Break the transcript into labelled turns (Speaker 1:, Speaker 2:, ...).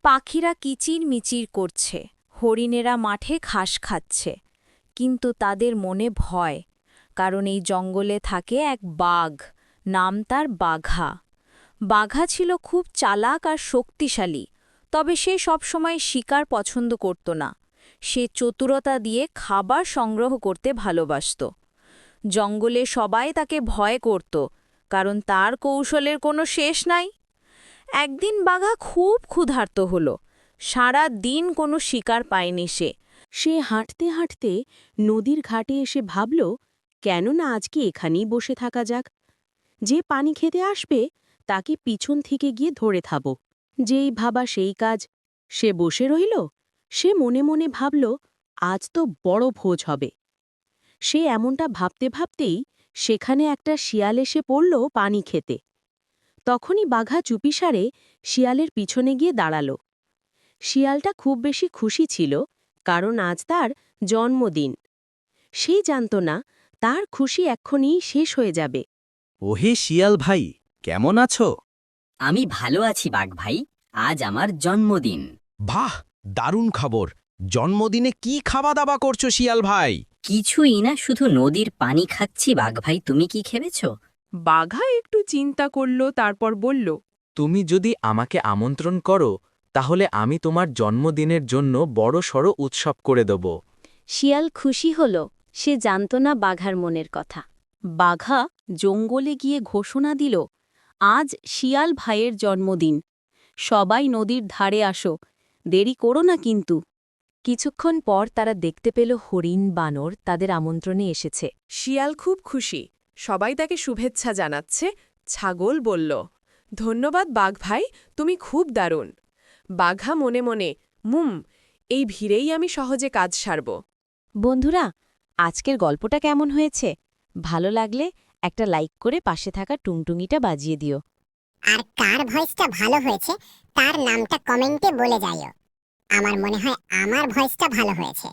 Speaker 1: পাখিরা কিচিরমিচির করছে, হরিণেরা মাঠে ঘাস খাচ্ছে, কিন্তু তাদের মনে ভয়, কারণ এই জঙ্গলে থাকে এক বাঘ, নাম তার বাঘা। বাঘা ছিল খুব চালাক আর শক্তিশালী, তবে সে সবসময় শিকার পছন্দ করত না। সে চতুরতা দিয়ে খাবার সংগ্রহ করতে ভালোবাসত। জঙ্গলে সবাই তাকে ভয় করত, কারণ তার কৌশলের কোনো শেষ নাই। একদিন বাঘা খুব ক্ষুধার্ত হল। সারা দিন কোনো শিকার পায়নি সে।
Speaker 2: সে হাঁটতে হাঁটতে নদীর ঘাটে এসে ভাবল, কেন না আজকে এখানেই বসে থাকা যাক। যে পানি খেতে আসবে তাকে পিছন থেকে গিয়ে ধরে থাকব। যেই ভাবা সেই কাজ। সে বসে রইল। সে মনে মনে ভাবল, আজ তো বড় ভোজ হবে। সে এমনটা ভাবতে ভাবতেই সেখানে একটা শিয়াল এসে পড়ল পানি খেতে। তখনই বাঘা চুপিসারে শিয়ালের পিছনে গিয়ে দাঁড়াল। শিয়ালটা খুব বেশি খুশি ছিল, কারণ আজ তার জন্মদিন। সে জানত না তার খুশি এক্ষুনি শেষ হয়ে যাবে।
Speaker 3: ওহে শিয়াল ভাই, কেমন আছো?
Speaker 4: আমি ভালো আছি বাঘ ভাই, আজ আমার জন্মদিন।
Speaker 3: বাহ, দারুণ খবর। জন্মদিনে কি খাওয়া দাওয়া করছো শিয়াল ভাই?
Speaker 4: কিছুই না, শুধু নদীর পানি খাচ্ছি বাঘ ভাই। তুমি কি খেয়েছ?
Speaker 2: বাঘা একটু চিন্তা করল, তারপর বলল,
Speaker 3: তুমি যদি আমাকে আমন্ত্রণ করো, তাহলে আমি তোমার জন্মদিনের জন্য বড়সড় উৎসব করে দেব।
Speaker 1: শিয়াল খুশি হল, সে জানত না বাঘার মনের কথা।
Speaker 2: বাঘা জঙ্গলে গিয়ে ঘোষণা দিল, আজ শিয়াল ভাইয়ের জন্মদিন। সবাই নদীর ধারে আসো, দেরি করো না কিন্তু।
Speaker 1: কিছুক্ষণ পর তারা দেখতে পেল হরিণ বানর তাদের আমন্ত্রণে এসেছে।
Speaker 5: শিয়াল খুব খুশি, সবাই তাকে শুভেচ্ছা জানাচ্ছে। ছাগল বলল, ধন্যবাদ বাঘ ভাই, তুমি খুব দারুণ। বাঘা মনে মনে, এই ভিড়েই আমি সহজে কাজ সারব।
Speaker 1: বন্ধুরা, আজকের গল্পটা কেমন হয়েছে? ভালো লাগলে একটা লাইক করে পাশে থাকা টুংটুঙিটা বাজিয়ে দিও।
Speaker 6: আর কার ভয়েসটা ভালো হয়েছে তার নামটা কমেন্টে বলে যাইও। আমার মনে হয় আমার ভয়েসটা ভালো হয়েছে।